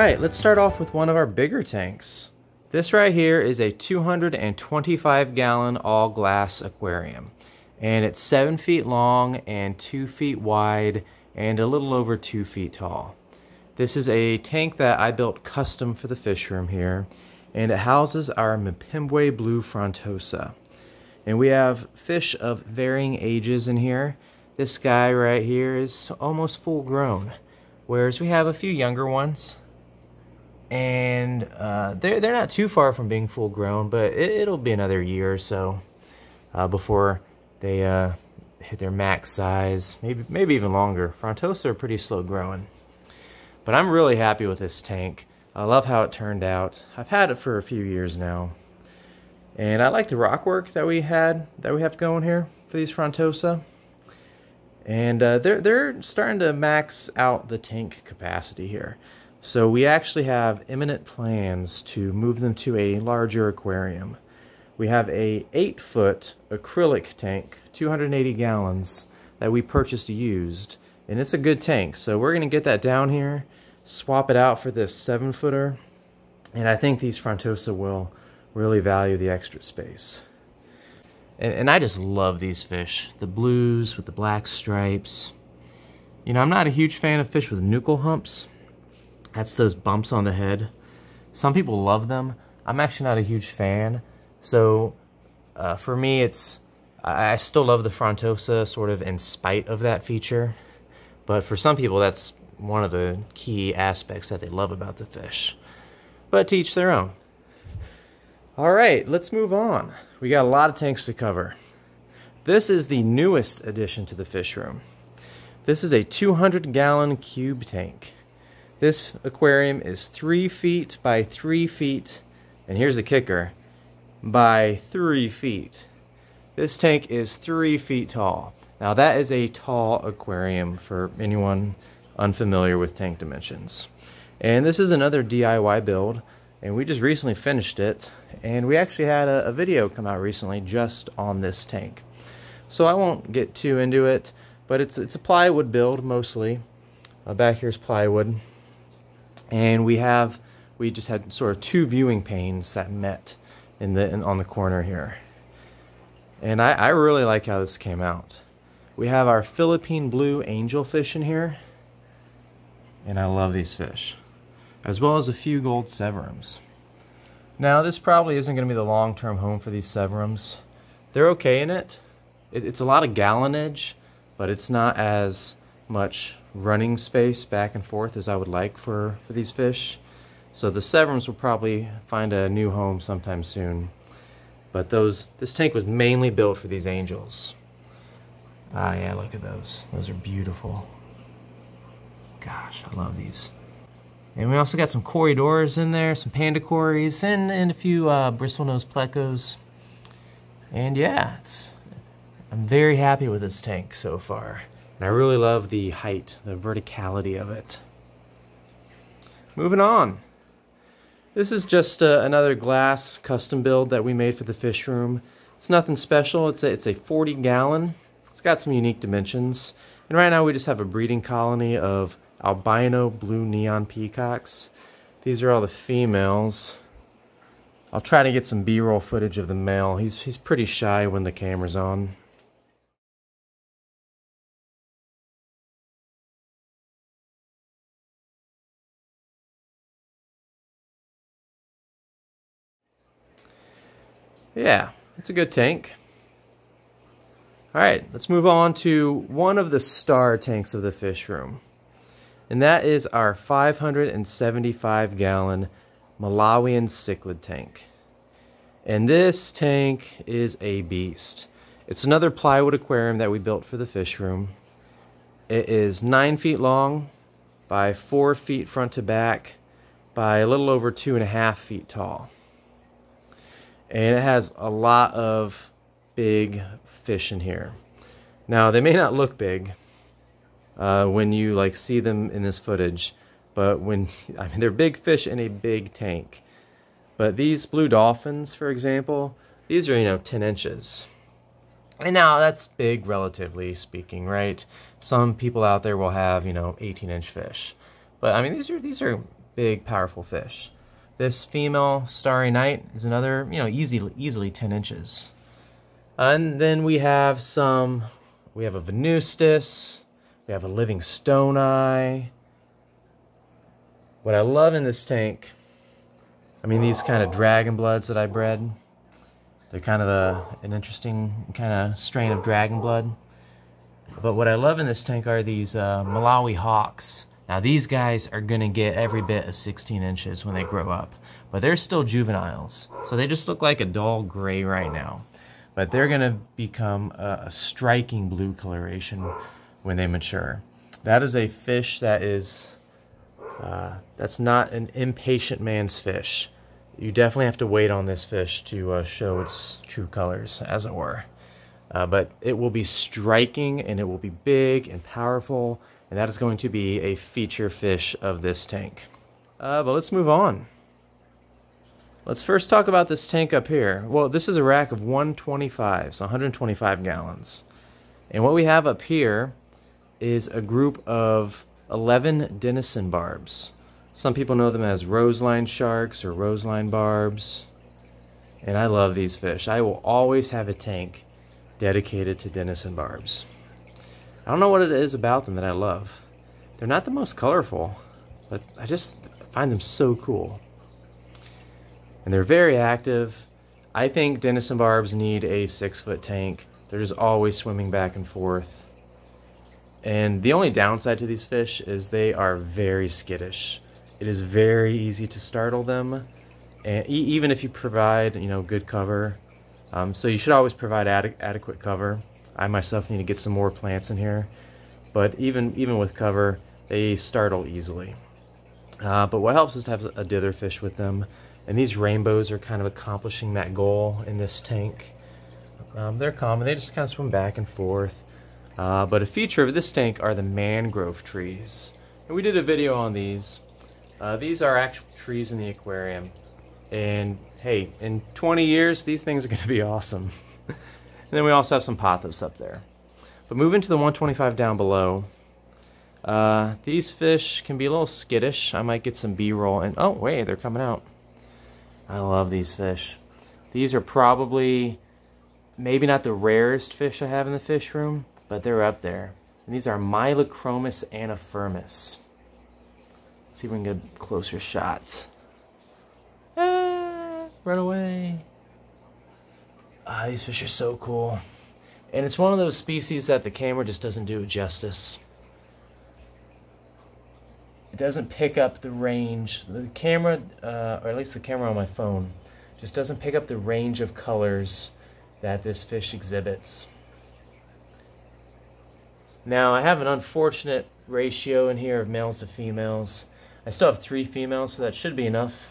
Alright, let's start off with one of our bigger tanks. This right here is a 225 gallon all glass aquarium. And it's 7 feet long and 2 feet wide and a little over 2 feet tall. This is a tank that I built custom for the fish room here, and it houses our Mpembwe blue frontosa. And we have fish of varying ages in here. This guy right here is almost full grown, whereas we have a few younger ones. And they're not too far from being full grown, but it'll be another year or so before they hit their max size, maybe even longer. Frontosa are pretty slow growing. But I'm really happy with this tank. I love how it turned out. I've had it for a few years now. And I like the rock work that we have going here for these Frontosa. And they're starting to max out the tank capacity here. So we actually have imminent plans to move them to a larger aquarium. We have a 8-foot acrylic tank, 280 gallons, that we purchased used. And it's a good tank, so we're going to get that down here, swap it out for this 7-footer, and I think these Frontosa will really value the extra space. And I just love these fish. The blues with the black stripes. You know, I'm not a huge fan of fish with nuchal humps. That's those bumps on the head. Some people love them. I'm actually not a huge fan. So for me, I still love the Frontosa sort of in spite of that feature. But for some people, that's one of the key aspects that they love about the fish. But to each their own. All right, let's move on. We got a lot of tanks to cover. This is the newest addition to the fish room. This is a 200-gallon cube tank. This aquarium is 3 feet by 3 feet, and here's the kicker, by 3 feet. This tank is 3 feet tall. Now that is a tall aquarium for anyone unfamiliar with tank dimensions. And this is another DIY build, and we just recently finished it, and we actually had a video come out recently just on this tank. So I won't get too into it, but it's a plywood build mostly. Back here's plywood. And we just had sort of 2 viewing panes that met on the corner here. And I really like how this came out. We have our Philippine blue angelfish in here. And I love these fish. As well as a few gold severums. Now this probably isn't going to be the long-term home for these severums. They're okay in it. It's a lot of gallonage, but it's not as much running space back and forth as I would like for these fish. So the severums will probably find a new home sometime soon. But this tank was mainly built for these angels. Ah yeah, look at those. Those are beautiful. Gosh, I love these. And we also got some corridors in there, some panda cories, and a few bristlenose plecos. And yeah, I'm very happy with this tank so far. And I really love the height, the verticality of it. Moving on. This is just another glass custom build that we made for the fish room. It's nothing special. It's a 40 gallon. It's got some unique dimensions. And right now we just have a breeding colony of albino blue neon peacocks. These are all the females. I'll try to get some B-roll footage of the male. He's pretty shy when the camera's on. Yeah, it's a good tank. Alright, let's move on to one of the star tanks of the fish room. And that is our 575 gallon Malawian Cichlid tank. And this tank is a beast. It's another plywood aquarium that we built for the fish room. It is 9 feet long by 4 feet front to back by a little over 2.5 feet tall. And it has a lot of big fish in here. Now they may not look big when you see them in this footage, but they're big fish in a big tank. But these blue dolphins, for example, these are 10 inches. And now that's big relatively speaking, right? Some people out there will have 18-inch fish. But I mean these are big, powerful fish. This female starry night is another, you know, easily 10 inches. And then we have a Venustus, we have a living stone eye. What I love in this tank, I mean, these kind of dragon bloods that I bred, they're kind of an interesting kind of strain of dragon blood. But what I love in this tank are these Malawi hawks. Now these guys are gonna get every bit of 16 inches when they grow up, but they're still juveniles. So they just look like a dull gray right now. But they're gonna become a striking blue coloration when they mature. That is a fish that is, that's not an impatient man's fish. You definitely have to wait on this fish to show its true colors, as it were. But it will be striking, and it will be big and powerful, and that is going to be a feature fish of this tank. But let's move on. Let's first talk about this tank up here. Well, this is a rack of 125, so 125 gallons. And what we have up here is a group of 11 denison barbs. Some people know them as roseline sharks or roseline barbs. And I love these fish. I will always have a tank dedicated to denison barbs. I don't know what it is about them that I love. They're not the most colorful, but I just find them so cool. And they're very active. I think denison barbs need a 6-foot tank. They're just always swimming back and forth. And the only downside to these fish is they are very skittish. It is very easy to startle them, and even if you provide, you know, good cover. So you should always provide adequate cover. I myself need to get some more plants in here, but even with cover, they startle easily. But what helps is to have a dither fish with them, and these rainbows are kind of accomplishing that goal in this tank. They're common, they just kind of swim back and forth. But a feature of this tank are the mangrove trees. And we did a video on these. These are actual trees in the aquarium. And hey, in 20 years, these things are going to be awesome. And then we also have some pothos up there. But moving to the 125 down below, these fish can be a little skittish. I might get some B-roll, and oh wait, they're coming out. I love these fish. These are probably, maybe not the rarest fish I have in the fish room, but they're up there. And these are Mylochromis anaphermis. Let's see if we can get a closer shot. Run away. These fish are so cool. And it's one of those species that the camera just doesn't do it justice. It doesn't pick up the range. The camera, or at least the camera on my phone, just doesn't pick up the range of colors that this fish exhibits. Now, I have an unfortunate ratio in here of males to females. I still have 3 females, so that should be enough.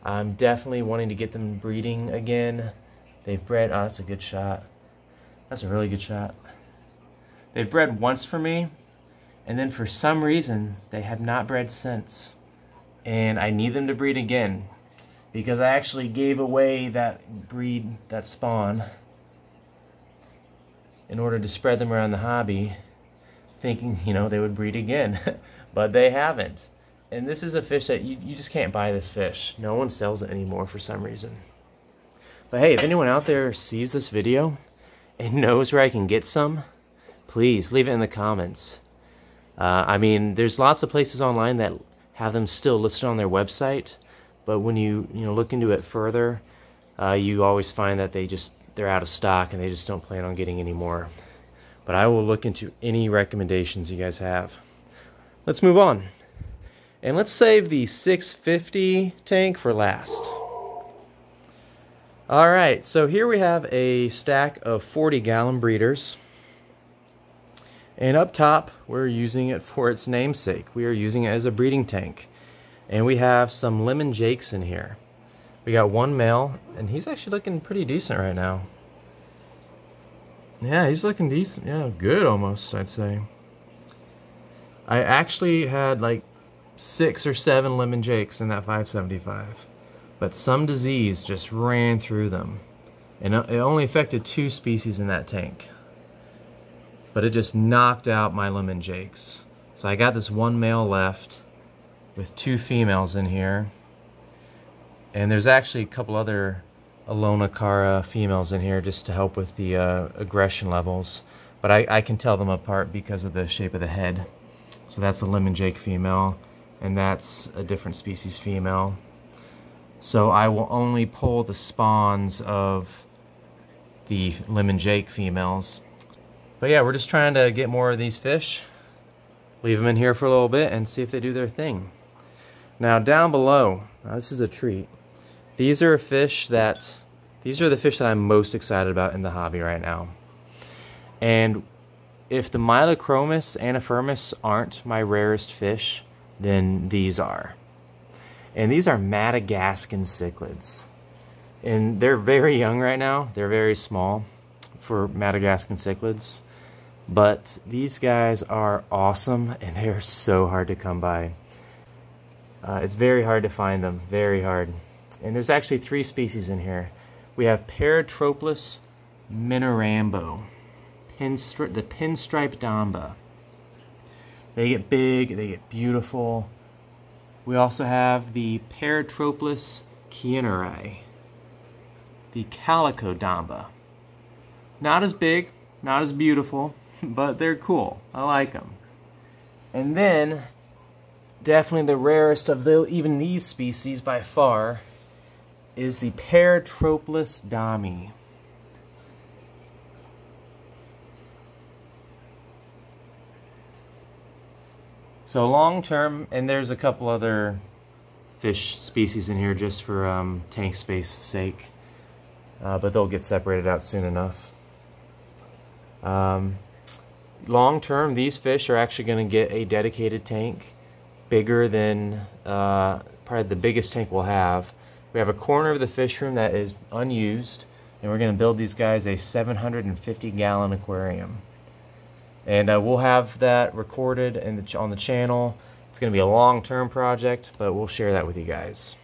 I'm definitely wanting to get them breeding again. They've bred, oh, that's a good shot. That's a really good shot. They've bred once for me, and then for some reason, they have not bred since. And I need them to breed again, because I actually gave away that breed, that spawn, in order to spread them around the hobby, thinking, you know, they would breed again. But they haven't. And this is a fish that you just can't buy this fish. No one sells it anymore for some reason. But hey, if anyone out there sees this video and knows where I can get some, please leave it in the comments. I mean, there's lots of places online that have them still listed on their website, but when you look into it further, you always find that they're out of stock and they just don't plan on getting any more. But I will look into any recommendations you guys have. Let's move on. And let's save the 650 tank for last. Alright, so here we have a stack of 40-gallon breeders. And up top, we're using it for its namesake. We are using it as a breeding tank. And we have some lemon jakes in here. We got one male, and he's actually looking pretty decent right now. Yeah, he's looking decent. Yeah, good almost, I'd say. I actually had like 6 or 7 lemon jakes in that 575. But some disease just ran through them. And it only affected 2 species in that tank. But it just knocked out my lemon jakes. So I got this one male left. with 2 females in here. And there's actually a couple other Alonacara females in here just to help with the aggression levels. But I can tell them apart because of the shape of the head. So that's a lemon jake female, and that's a different species female. So I will only pull the spawns of the lemon jake females. But yeah, we're just trying to get more of these fish, leave them in here for a little bit, and see if they do their thing. Now down below, this is a treat. These are the fish that I'm most excited about in the hobby right now. And if the Mylochromis anaphermis aren't my rarest fish, then these are. And these are Madagascan cichlids. And they're very young right now. They're very small for Madagascan cichlids. But these guys are awesome, and they're so hard to come by. It's very hard to find them, very hard. And there's actually 3 species in here. We have Paratroplus minorambo, the pinstripe damba. They get big, they get beautiful. We also have the Paratroplus kieneri, the calico damba. Not as big, not as beautiful, but they're cool. I like them. And then, definitely the rarest of even these species by far is the Paratroplus dami. So long term, and there's a couple other fish species in here just for tank space sake, but they'll get separated out soon enough. Long term, these fish are actually going to get a dedicated tank, bigger than probably the biggest tank we'll have. We have a corner of the fish room that is unused, and we're going to build these guys a 750-gallon aquarium. And we'll have that recorded on the channel. It's going to be a long-term project, but we'll share that with you guys.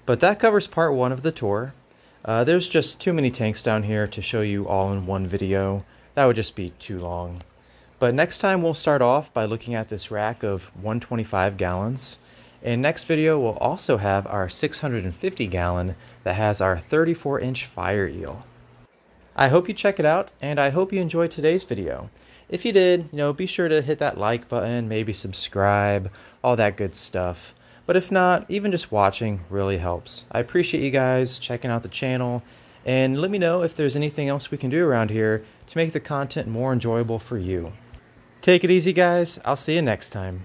But that covers part 1 of the tour. There's just too many tanks down here to show you all in one video. That would just be too long. But next time we'll start off by looking at this rack of 125 gallons. And next video we'll also have our 650 gallon that has our 34-inch fire eel. I hope you check it out, and I hope you enjoyed today's video. If you did, be sure to hit that like button, maybe subscribe, all that good stuff. But if not, even just watching really helps. I appreciate you guys checking out the channel, and let me know if there's anything else we can do around here to make the content more enjoyable for you. Take it easy, guys. I'll see you next time.